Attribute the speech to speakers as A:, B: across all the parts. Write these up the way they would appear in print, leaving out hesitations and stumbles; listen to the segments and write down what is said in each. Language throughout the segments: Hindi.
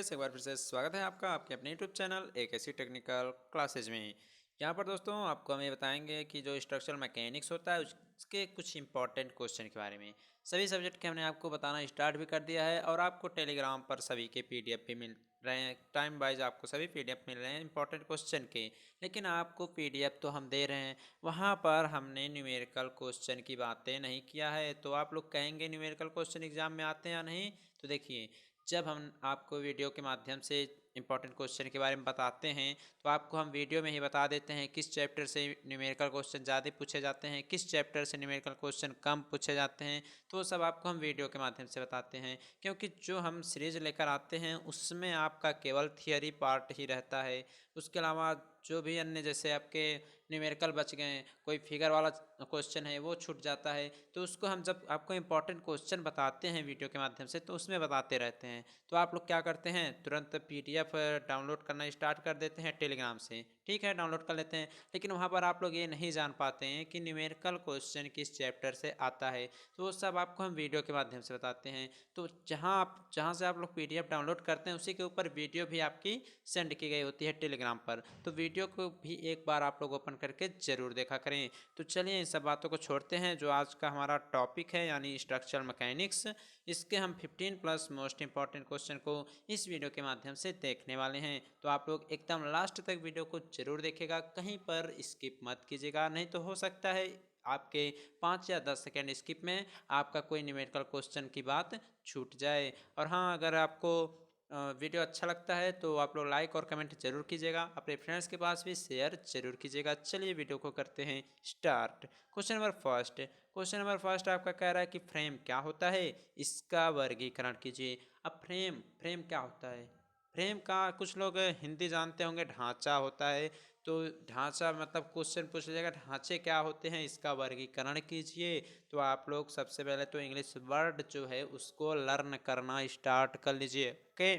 A: गाइस, एक बार फिर से स्वागत है आपका आपके अपने यूट्यूब चैनल एक ऐसी टेक्निकल क्लासेज में। यहाँ पर दोस्तों आपको हम ये बताएंगे कि जो स्ट्रक्चरल मैकेनिक्स होता है उसके कुछ इंपॉर्टेंट क्वेश्चन के बारे में। सभी सब्जेक्ट के हमने आपको बताना स्टार्ट भी कर दिया है और आपको टेलीग्राम पर सभी के पीडीएफ भी मिल रहे हैं। टाइम वाइज आपको सभी पीडीएफ मिल रहे हैं इंपॉर्टेंट क्वेश्चन के। लेकिन आपको पीडीएफ तो हम दे रहे हैं, वहाँ पर हमने न्यूमेरिकल क्वेश्चन की बातें नहीं किया है। तो आप लोग कहेंगे न्यूमेरिकल क्वेश्चन एग्जाम में आते हैं या नहीं, तो देखिए, जब हम आपको वीडियो के माध्यम से इंपॉर्टेंट क्वेश्चन के बारे में बताते हैं तो आपको हम वीडियो में ही बता देते हैं किस चैप्टर से न्यूमेरिकल क्वेश्चन ज़्यादा पूछे जाते हैं, किस चैप्टर से न्यूमेरिकल क्वेश्चन कम पूछे जाते हैं। तो वो सब आपको हम वीडियो के माध्यम से बताते हैं, क्योंकि जो हम सीरीज लेकर आते हैं उसमें आपका केवल थियरी पार्ट ही रहता है। उसके अलावा जो भी अन्य जैसे आपके न्यूमेरिकल बच गए, कोई फिगर वाला क्वेश्चन है वो छूट जाता है, तो उसको हम जब आपको इंपॉर्टेंट क्वेश्चन बताते हैं वीडियो के माध्यम से तो उसमें बताते रहते हैं। तो आप लोग क्या करते हैं, तुरंत पीडीएफ डाउनलोड करना स्टार्ट कर देते हैं टेलीग्राम से। ठीक है, डाउनलोड कर लेते हैं, लेकिन वहाँ पर आप लोग ये नहीं जान पाते हैं कि न्यूमेरिकल क्वेश्चन किस चैप्टर से आता है। तो वो सब आपको हम वीडियो के माध्यम से बताते हैं। तो जहाँ से आप लोग पीडीएफ डाउनलोड करते हैं उसी के ऊपर वीडियो भी आपकी सेंड की गई होती है टेलीग्राम पर। तो वीडियो को भी एक बार आप लोग ओपन करके ज़रूर देखा करें। तो चलिए इन सब बातों को छोड़ते हैं, जो आज का हमारा टॉपिक है यानी स्ट्रक्चरल मैकेनिक्स। इसके हम 15 प्लस मोस्ट इंपॉर्टेंट क्वेश्चन को इस वीडियो के माध्यम से देखने वाले हैं। तो आप लोग एकदम लास्ट तक वीडियो को जरूर देखेगा, कहीं पर स्किप मत कीजिएगा, नहीं तो हो सकता है आपके 5 या 10 सेकेंड स्किप में आपका कोई न्यूमेरिकल क्वेश्चन की बात छूट जाए। और हाँ, अगर आपको वीडियो अच्छा लगता है तो आप लोग लाइक और कमेंट जरूर कीजिएगा, अपने फ्रेंड्स के पास भी शेयर जरूर कीजिएगा। चलिए वीडियो को करते हैं स्टार्ट। क्वेश्चन नंबर फर्स्ट आपका कह रहा है कि फ्रेम क्या होता है, इसका वर्गीकरण कीजिए। अब फ्रेम फ्रेम क्या होता है, फ्रेम का कुछ लोग हिंदी जानते होंगे, ढांचा होता है। तो ढांचा मतलब क्वेश्चन पूछ लीजिएगा ढांचे क्या होते हैं, इसका वर्गीकरण कीजिए। तो आप लोग सबसे पहले तो इंग्लिश वर्ड जो है उसको लर्न करना स्टार्ट कर लीजिए। ओके,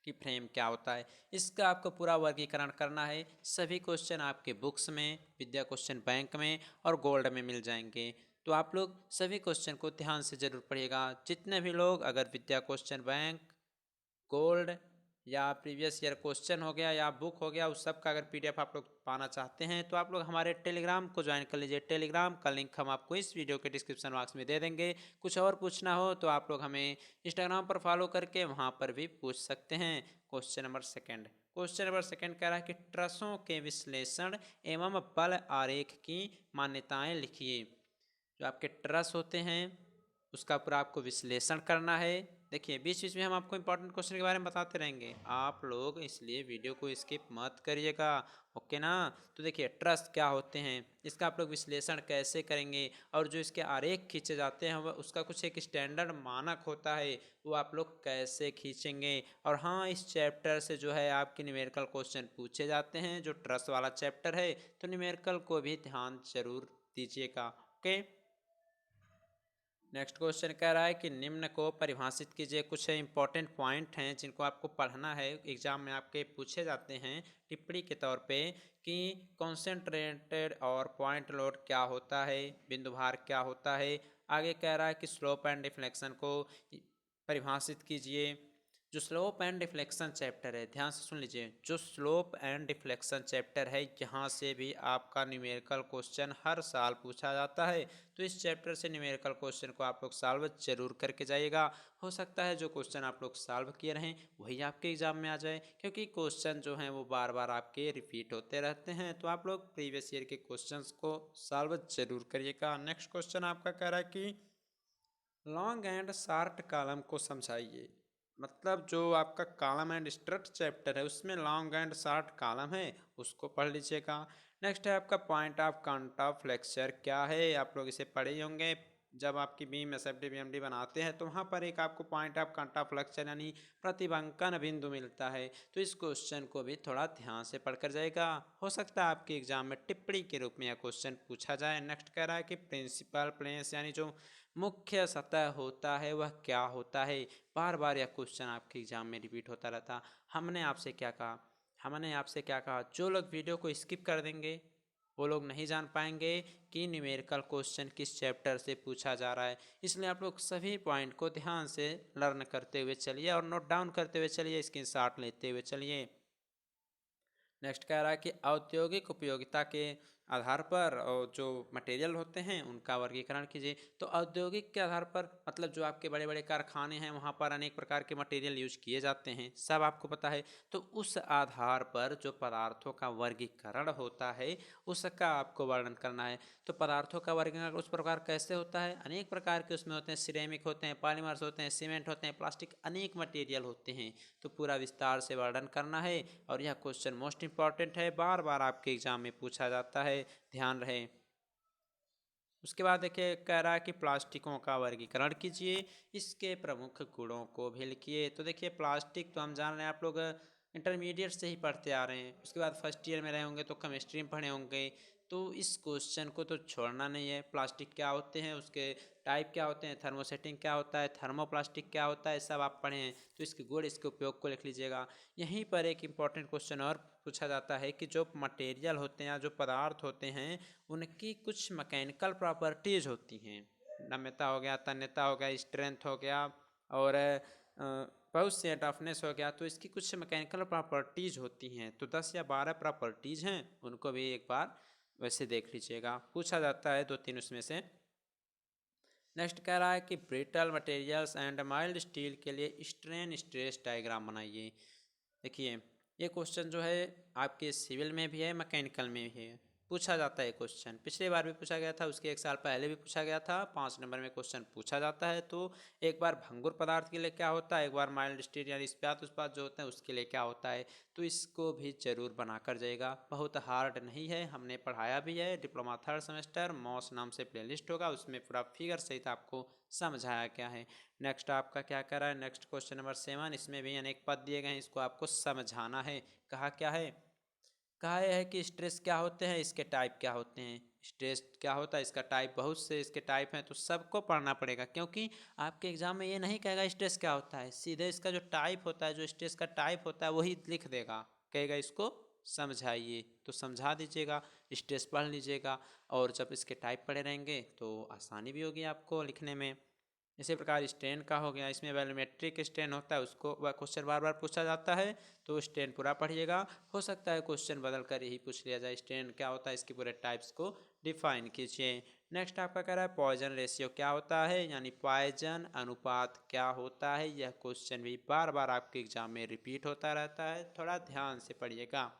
A: कि फ्रेम क्या होता है, इसका आपको पूरा वर्गीकरण करना है। सभी क्वेश्चन आपके बुक्स में, विद्या क्वेश्चन बैंक में और गोल्ड में मिल जाएंगे। तो आप लोग सभी क्वेश्चन को ध्यान से जरूर पढ़िएगा। जितने भी लोग अगर विद्या क्वेश्चन बैंक, गोल्ड या प्रीवियस ईयर क्वेश्चन हो गया या बुक हो गया, उस सब का अगर पीडीएफ आप लोग पाना चाहते हैं तो आप लोग हमारे टेलीग्राम को ज्वाइन कर लीजिए। टेलीग्राम का लिंक हम आपको इस वीडियो के डिस्क्रिप्शन बॉक्स में दे देंगे। कुछ और पूछना हो तो आप लोग हमें इंस्टाग्राम पर फॉलो करके वहाँ पर भी पूछ सकते हैं। क्वेश्चन नंबर सेकंड कह रहा है कि ट्रसों के विश्लेषण एवं बल आरेख की मान्यताएं लिखिए। जो आपके ट्रस होते हैं उसका पूरा आपको विश्लेषण करना है। देखिए, बीच बीच में हम आपको इंपॉर्टेंट क्वेश्चन के बारे में बताते रहेंगे, आप लोग इसलिए वीडियो को स्किप मत करिएगा। ओके ना। तो देखिए, ट्रस्ट क्या होते हैं, इसका आप लोग विश्लेषण कैसे करेंगे, और जो इसके आरेख खींचे जाते हैं वह उसका कुछ एक स्टैंडर्ड मानक होता है, वो आप लोग कैसे खींचेंगे। और हाँ, इस चैप्टर से जो है आपके न्यूमेरिकल क्वेश्चन पूछे जाते हैं, जो ट्रस्ट वाला चैप्टर है, तो न्यूमेरिकल को भी ध्यान जरूर दीजिएगा। ओके, नेक्स्ट क्वेश्चन कह रहा है कि निम्न को परिभाषित कीजिए। कुछ इंपॉर्टेंट पॉइंट हैं जिनको आपको पढ़ना है, एग्जाम में आपके पूछे जाते हैं टिप्पणी के तौर पे, कि कॉन्सेंट्रेटेड और पॉइंट लोड क्या होता है, बिंदु भार क्या होता है। आगे कह रहा है कि स्लोप एंड डिफ्लेक्शन को परिभाषित कीजिए। जो स्लोप एंड डिफ्लेक्शन चैप्टर है, ध्यान से सुन लीजिए, जो स्लोप एंड डिफ्लेक्शन चैप्टर है यहाँ से भी आपका न्यूमेरिकल क्वेश्चन हर साल पूछा जाता है। तो इस चैप्टर से न्यूमेरिकल क्वेश्चन को आप लोग सॉल्व जरूर करके जाइएगा। हो सकता है जो क्वेश्चन आप लोग सॉल्व किए रहें वही आपके एग्जाम में आ जाए, क्योंकि क्वेश्चन जो हैं वो बार बार आपके रिपीट होते रहते हैं। तो आप लोग प्रीवियस ईयर के क्वेश्चंस को सॉल्व जरूर करिएगा। नेक्स्ट क्वेश्चन आपका कह रहा है कि लॉन्ग एंड शार्ट कॉलम को समझाइए। मतलब जो आपका कॉलम एंड स्ट्रट चैप्टर है उसमें लॉन्ग एंड शार्ट कॉलम है, उसको पढ़ लीजिएगा। नेक्स्ट है आपका पॉइंट ऑफ कांटेक्ट फ्लेक्चर क्या है, आप लोग इसे पढ़े ही होंगे। जब आपकी बीम एसएफडी बीएमडी बनाते हैं तो वहाँ पर एक आपको पॉइंट ऑफ कांटेक्ट फ्लेक्चर यानी प्रतिबंकन बिंदु मिलता है। तो इस क्वेश्चन को भी थोड़ा ध्यान से पढ़कर जाएगा, हो सकता है आपके एग्जाम में टिप्पणी के रूप में यह क्वेश्चन पूछा जाए। नेक्स्ट कह रहा है कि प्रिंसिपल प्लेन्स यानी जो मुख्य सतह होता है वह क्या होता है। बार बार यह क्वेश्चन आपके एग्जाम में रिपीट होता रहता। हमने आपसे क्या कहा, जो लोग वीडियो को स्किप कर देंगे वो लोग नहीं जान पाएंगे कि न्यूमेरिकल क्वेश्चन किस चैप्टर से पूछा जा रहा है। इसलिए आप लोग सभी पॉइंट को ध्यान से लर्न करते हुए चलिए और नोट डाउन करते हुए चलिए, स्क्रीनशॉट लेते हुए चलिए। नेक्स्ट कह रहा है कि औद्योगिक उपयोगिता के आधार पर और जो मटेरियल होते हैं उनका वर्गीकरण कीजिए। तो औद्योगिक के आधार पर मतलब जो आपके बड़े बड़े कारखाने हैं वहाँ पर अनेक प्रकार के मटेरियल यूज किए जाते हैं, सब आपको पता है। तो उस आधार पर जो पदार्थों का वर्गीकरण होता है उसका आपको वर्णन करना है। तो पदार्थों का वर्गीकरण उस प्रकार कैसे होता है, अनेक प्रकार के उसमें होते हैं, सिरेमिक होते हैं, पॉलीमर्स होते हैं, सीमेंट होते हैं, प्लास्टिक, अनेक मटेरियल होते हैं। तो पूरा विस्तार से वर्णन करना है और यह क्वेश्चन मोस्ट इंपॉर्टेंट है, बार बार आपके एग्जाम में पूछा जाता है, ध्यान रहे। उसके बाद देखिए कह रहा है कि प्लास्टिकों का वर्गीकरण कीजिए, इसके प्रमुख गुणों को भी लिखिए। तो देखिए प्लास्टिक तो हम जान रहे हैं, आप लोग इंटरमीडिएट से ही पढ़ते आ रहे हैं, उसके बाद फर्स्ट ईयर में रहे होंगे तो केमिस्ट्री में पढ़े होंगे। तो इस क्वेश्चन को तो छोड़ना नहीं है। प्लास्टिक क्या होते हैं, उसके टाइप क्या होते हैं, थर्मोसेटिंग क्या होता है, थर्मोप्लास्टिक क्या होता है, सब आप पढ़े हैं। तो इसके गुण, इसके उपयोग को लिख लीजिएगा। यहीं पर एक इम्पॉर्टेंट क्वेश्चन और पूछा जाता है कि जो मटेरियल होते हैं या जो पदार्थ होते हैं उनकी कुछ मैकेनिकल प्रॉपर्टीज होती हैं। नम्यता हो गया, तन्यता हो गया, स्ट्रेंथ हो गया और बहुत से टफनेस हो गया। तो इसकी कुछ मैकेनिकल प्रॉपर्टीज होती हैं, तो 10 या 12 प्रॉपर्टीज हैं, उनको भी एक बार वैसे देख लीजिएगा, पूछा जाता है 2-3 उसमें से। नेक्स्ट कह रहा है कि brittle materials and mild steel के लिए स्ट्रेन स्ट्रेस डायग्राम बनाइए। देखिए ये क्वेश्चन जो है आपके सिविल में भी है, मैकेनिकल में भी है, पूछा जाता है क्वेश्चन। पिछले बार भी पूछा गया था, उसके एक साल पहले भी पूछा गया था, 5 नंबर में क्वेश्चन पूछा जाता है। तो एक बार भंगुर पदार्थ के लिए क्या होता है, एक बार माइल्ड स्टील यानी इस्पात उस्पात जो होते हैं उसके लिए क्या होता है। तो इसको भी जरूर बना कर जाएगा, बहुत हार्ड नहीं है, हमने पढ़ाया भी है, डिप्लोमा 3rd सेमेस्टर मॉस नाम से प्लेलिस्ट होगा, उसमें पूरा फिगर सहित आपको समझाया गया है। नेक्स्ट आपका क्या कर रहा है, नेक्स्ट क्वेश्चन नंबर 7, इसमें भी अनेक पद दिए गए हैं, इसको आपको समझाना है। कहा क्या है, कहा यह है कि स्ट्रेस क्या होते हैं, इसके टाइप क्या होते हैं। स्ट्रेस क्या होता है, इसका टाइप, बहुत से इसके टाइप हैं, तो सबको पढ़ना पड़ेगा, क्योंकि आपके एग्जाम में ये नहीं कहेगा स्ट्रेस क्या होता है, सीधे इसका जो टाइप होता है, जो स्ट्रेस का टाइप होता है वही लिख देगा, कहेगा इसको समझाइए, तो समझा दीजिएगा, स्ट्रेस पढ़ लीजिएगा। और जब इसके टाइप पढ़े रहेंगे तो आसानी भी होगी आपको लिखने में। इसी प्रकार स्ट्रेन का हो गया, इसमें वैल्यूमेट्रिक स्ट्रेन होता है, उसको वह क्वेश्चन बार बार पूछा जाता है, तो स्ट्रेन पूरा पढ़िएगा। हो सकता है क्वेश्चन बदल कर यही पूछ लिया जाए, स्ट्रेन क्या होता है, इसके पूरे टाइप्स को डिफाइन कीजिए। नेक्स्ट आपका कह रहा है पॉइजन रेशियो क्या होता है, यानी पॉइजन अनुपात क्या होता है। यह क्वेश्चन भी बार बार आपके एग्जाम में रिपीट होता रहता है, थोड़ा ध्यान से पढ़िएगा।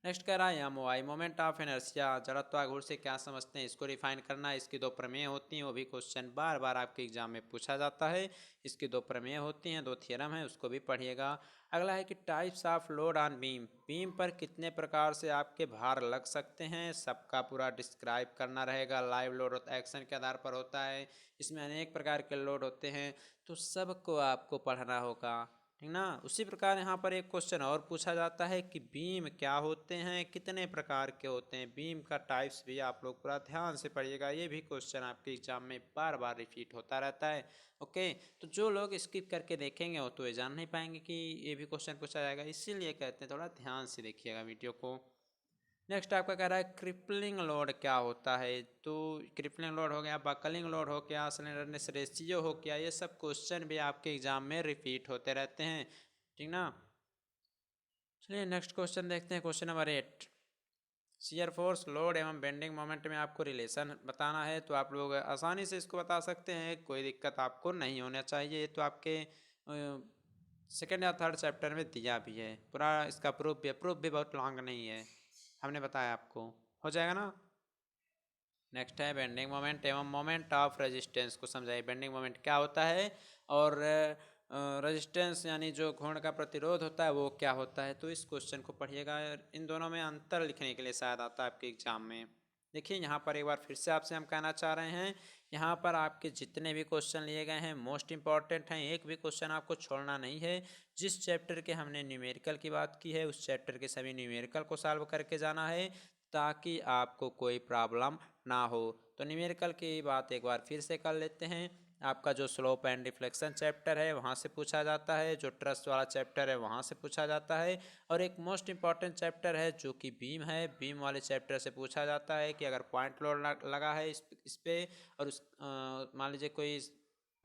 A: नेक्स्ट कह रहा है एमओआई, मोमेंट ऑफ इनर्शिया, जड़त्वाघूर्ण से क्या समझते हैं, इसको रिफाइन करना है। इसकी 2 प्रमेय होती हैं, वो भी क्वेश्चन बार बार आपके एग्जाम में पूछा जाता है। इसकी 2 प्रमेय होती हैं, 2 थ्योरम है, उसको भी पढ़िएगा। अगला है कि types of load on beam, beam पर कितने प्रकार से आपके भार लग सकते हैं, सबका पूरा डिस्क्राइब करना रहेगा। लाइव लोड होता है, एक्शन के आधार पर होता है, इसमें अनेक प्रकार के लोड होते हैं, तो सबको आपको पढ़ना होगा, ठीक ना। उसी प्रकार यहाँ पर एक क्वेश्चन और पूछा जाता है कि बीम क्या होते हैं, कितने प्रकार के होते हैं, बीम का टाइप्स भी आप लोग पूरा ध्यान से पढ़िएगा, ये भी क्वेश्चन आपके एग्जाम में बार बार रिपीट होता रहता है। ओके, तो जो लोग स्किप करके देखेंगे वो तो ये जान नहीं पाएंगे कि ये भी क्वेश्चन पूछा जाएगा, इसीलिए कहते हैं थोड़ा ध्यान से देखिएगा वीडियो को। नेक्स्ट आपका कह रहा है क्रिपलिंग लोड क्या होता है। तो क्रिपलिंग लोड हो गया, बकलिंग लोड हो गया, स्लेंडरनेस रेशियो हो गया, ये सब क्वेश्चन भी आपके एग्जाम में रिपीट होते रहते हैं, ठीक ना। चलिए नेक्स्ट क्वेश्चन देखते हैं, question number 8। Shear force, load एवं बेंडिंग मोमेंट में आपको रिलेशन बताना है। तो आप लोग आसानी से इसको बता सकते हैं, कोई दिक्कत आपको नहीं होना चाहिए। तो आपके 2nd या 3rd चैप्टर में दिया भी है, पूरा इसका प्रूफ भी है, प्रूफ भी बहुत लॉन्ग नहीं है, हमने बताया आपको, हो जाएगा ना। नेक्स्ट है बेंडिंग मोमेंट एवं मोमेंट ऑफ रेजिस्टेंस को समझाइए। बेंडिंग मोमेंट क्या होता है और रेजिस्टेंस यानी जो घूर्ण का प्रतिरोध होता है वो क्या होता है। तो इस क्वेश्चन को पढ़िएगा, इन दोनों में अंतर लिखने के लिए शायद आता है आपके एग्जाम में। देखिए यहाँ पर एक बार फिर से आपसे हम कहना चाह रहे हैं, यहाँ पर आपके जितने भी क्वेश्चन लिए गए हैं मोस्ट इंपॉर्टेंट हैं, एक भी क्वेश्चन आपको छोड़ना नहीं है। जिस चैप्टर के हमने न्यूमेरिकल की बात की है उस चैप्टर के सभी न्यूमेरिकल को सॉल्व करके जाना है, ताकि आपको कोई प्रॉब्लम ना हो। तो न्यूमेरिकल की बात एक बार फिर से कर लेते हैं। आपका जो स्लोप एंड डिफ्लेक्शन चैप्टर है वहाँ से पूछा जाता है, जो ट्रस्ट वाला चैप्टर है वहाँ से पूछा जाता है, और एक मोस्ट इंपॉर्टेंट चैप्टर है जो कि बीम है, बीम वाले चैप्टर से पूछा जाता है कि अगर पॉइंट लोड लगा है इस पे, और उस मान लीजिए कोई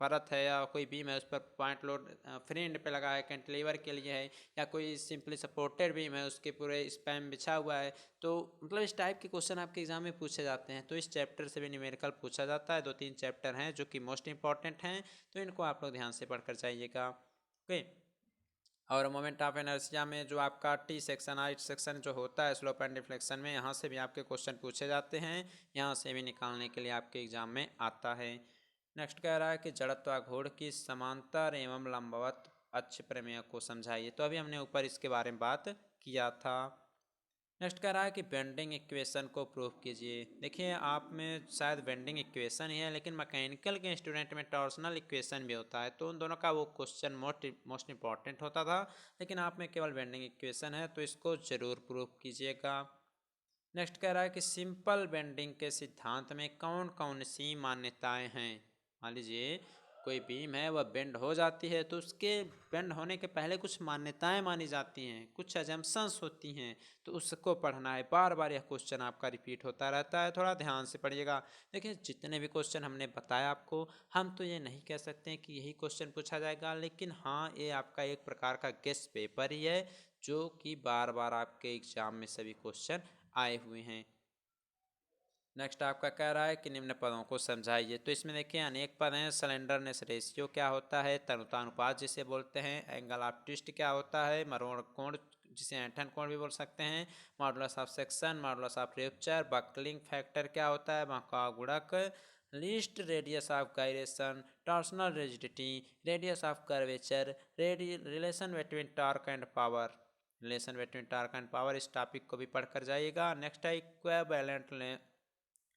A: परत है या कोई बीम है उस पर पॉइंट लोड फ्री एंड पे लगा है, कैंटिलीवर के लिए है, या कोई सिंपली सपोर्टेड बीम है उसके पूरे स्पैन बिछा हुआ है, तो मतलब इस टाइप के क्वेश्चन आपके एग्जाम में पूछे जाते हैं। तो इस चैप्टर से भी न्यूमेरिकल पूछा जाता है। 2-3 चैप्टर हैं जो कि मोस्ट इंपॉर्टेंट हैं, तो इनको आप लोग ध्यान से पढ़कर जाइएगा। ओके। और मोमेंट ऑफ इनर्शिया में जो आपका टी सेक्शन आई सेक्शन जो होता है स्लोप एंड डिफ्लेक्शन में, यहाँ से भी आपके क्वेश्चन पूछे जाते हैं, यहाँ से भी निकालने के लिए आपके एग्जाम में आता है। नेक्स्ट कह रहा है कि जड़त्वाघूर्ण की समांतर एवं लंबवत अक्ष प्रमेय को समझाइए। तो अभी हमने ऊपर इसके बारे में बात किया था। नेक्स्ट कह रहा है कि बेंडिंग इक्वेशन को प्रूव कीजिए। देखिए आप में शायद बेंडिंग इक्वेशन ही है, लेकिन मैकेनिकल के स्टूडेंट में टॉर्सनल इक्वेशन भी होता है, तो उन दोनों का वो क्वेश्चन मोस्ट इंपॉर्टेंट होता था, लेकिन आप में केवल बेंडिंग इक्वेशन है, तो इसको जरूर प्रूव कीजिएगा। नेक्स्ट कह रहा है कि सिंपल बेंडिंग के सिद्धांत में कौन कौन सी मान्यताएं हैं। मान लीजिए कोई बीम है वह बेंड हो जाती है, तो उसके बेंड होने के पहले कुछ मान्यताएं मानी जाती हैं, कुछ एजम्पशंस होती हैं, तो उसको पढ़ना है। बार बार यह क्वेश्चन आपका रिपीट होता रहता है, थोड़ा ध्यान से पढ़िएगा। देखिए जितने भी क्वेश्चन हमने बताया आपको, हम तो ये नहीं कह सकते हैं कि यही क्वेश्चन पूछा जाएगा, लेकिन हाँ ये आपका एक प्रकार का गेस्ट पेपर ही है, जो कि बार बार आपके एग्जाम में सभी क्वेश्चन आए हुए हैं। नेक्स्ट आपका कह रहा है कि निम्न पदों को समझाइए। तो इसमें देखिए अनेक पद हैं। स्लेंडरनेस रेशियो क्या होता है, तनुतानुपात जिसे बोलते हैं, एंगल ऑफ ट्विस्ट क्या होता है, मरोड़ कोण जिसे ऐंठन कोण भी बोल सकते हैं, modulus of section, modulus of rupture, buckling factor क्या होता है, बंकाव गुणक, least radius of gyration, torsional rigidity, radius of curvature, relation between torque and power, relation between torque and power, इस टॉपिक को भी पढ़कर जाइएगा। नेक्स्ट है इक्विवेलेंट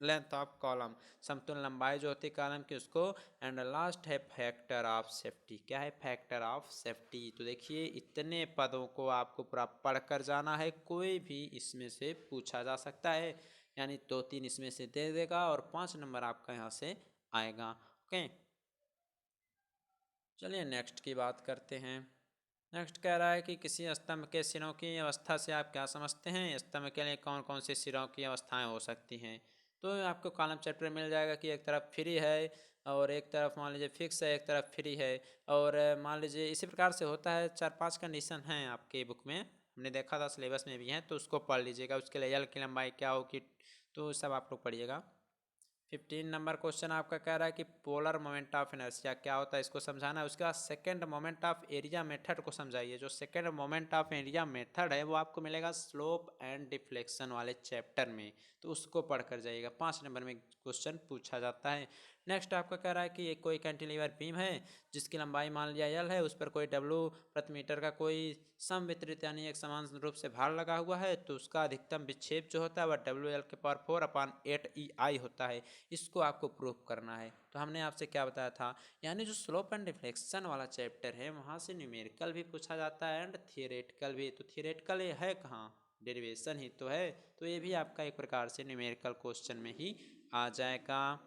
A: लेंथ ऑफ कॉलम, समतुल्य लंबाई जो होती है कॉलम की उसको। एंड लास्ट है फैक्टर ऑफ सेफ्टी। क्या है फैक्टर ऑफ सेफ्टी। तो देखिए इतने पदों को आपको पूरा पढ़कर जाना है, कोई भी इसमें से पूछा जा सकता है, यानी 2-3 इसमें से दे देगा और 5 नंबर आपका यहाँ से आएगा। ओके चलिए नेक्स्ट की बात करते हैं। नेक्स्ट कह रहा है कि किसी स्तंभ के सिरों की अवस्था से आप क्या समझते हैं, स्तंभ के लिए कौन कौन सी सिरों की अवस्थाएं हो सकती हैं। तो आपको कॉलम चैप्टर मिल जाएगा कि एक तरफ फ्री है और एक तरफ मान लीजिए फिक्स है, एक तरफ फ्री है, और मान लीजिए इसी प्रकार से होता है। 4-5 कंडीशन हैं आपके बुक में, हमने देखा था सिलेबस में भी हैं, तो उसको पढ़ लीजिएगा। उसके लिए यल की लंबाई क्या होगी, तो सब आप लोग पढ़िएगा। 15 नंबर क्वेश्चन आपका कह रहा है कि पोलर मोमेंट ऑफ इनर्शिया क्या होता है, इसको समझाना है। उसके बाद second moment of area method को समझाइए। जो second moment of area method है वो आपको मिलेगा स्लोप एंड डिफ्लेक्शन वाले चैप्टर में, तो उसको पढ़कर जाइएगा। 5 नंबर में क्वेश्चन पूछा जाता है। नेक्स्ट आपका कह रहा है कि एक कोई कैंटिलीवर बीम है जिसकी लंबाई मान लिया एल है, उस पर कोई डब्ल्यू प्रति मीटर का कोई समवितरित यानी एक समान रूप से भार लगा हुआ है, तो उसका अधिकतम विक्षेप जो होता है वह WL/4/8EI होता है। इसको आपको प्रूफ करना है। तो हमने आपसे क्या बताया था, यानी जो स्लोप एंड डिफ्लेक्शन वाला चैप्टर है वहाँ से न्यूमेरिकल भी पूछा जाता है एंड थियोरेटिकल भी। तो थियोरेटिकल ये है कहाँ, डेरिवेशन ही तो है, तो ये भी आपका एक प्रकार से न्यूमेरिकल क्वेश्चन में ही आ जाएगा।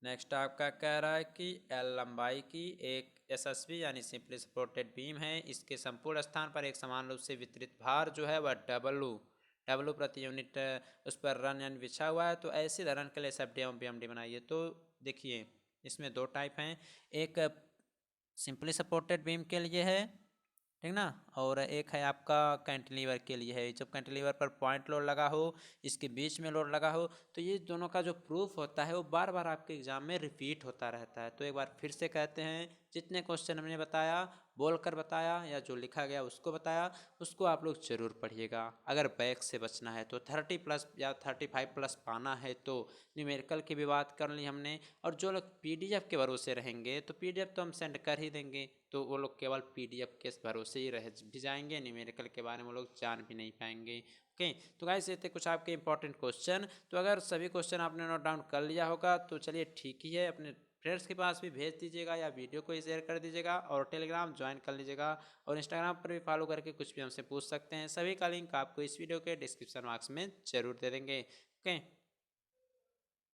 A: नेक्स्ट आपका कह रहा है कि एल लंबाई की एक एसएसबी यानी सिंपली सपोर्टेड बीम है, इसके संपूर्ण स्थान पर एक समान रूप से वितरित भार जो है वह डब्लू प्रति यूनिट उस पर रन यानी बिछा हुआ है। तो ऐसे रन के लिए एसएफडी एवं बीएमडी बनाइए। तो देखिए इसमें 2 टाइप हैं, एक सिंपली सपोर्टेड बीम के लिए है, ठीक ना, और एक है आपका कैंटिलीवर के लिए है। जब कैंटिलीवर पर पॉइंट लोड लगा हो, इसके बीच में लोड लगा हो, तो ये दोनों का जो प्रूफ होता है वो बार बार आपके एग्जाम में रिपीट होता रहता है। तो एक बार फिर से कहते हैं, जितने क्वेश्चन हमने बताया बोलकर बताया या जो लिखा गया उसको बताया, उसको आप लोग जरूर पढ़िएगा। अगर बैक से बचना है तो 30+ या 35+ पाना है तो न्यूमेरिकल की भी बात कर ली हमने। और जो लोग पीडीएफ के भरोसे रहेंगे तो पीडीएफ तो हम सेंड कर ही देंगे, तो वो लोग केवल पीडीएफ के भरोसे ही रह भी जाएंगे, न्यूमेरिकल के बारे में वो लोग जान भी नहीं पाएंगे। ओके तो गाइस ये थे कुछ आपके इंपॉर्टेंट क्वेश्चन। तो अगर सभी क्वेश्चन आपने नोट डाउन कर लिया होगा तो चलिए ठीक ही है, अपने फ्रेंड्स के पास भी भेज दीजिएगा या वीडियो को ही शेयर कर दीजिएगा, और टेलीग्राम ज्वाइन कर लीजिएगा, और इंस्टाग्राम पर भी फॉलो करके कुछ भी हमसे पूछ सकते हैं। सभी का लिंक आपको इस वीडियो के डिस्क्रिप्शन बॉक्स में जरूर दे देंगे। ओके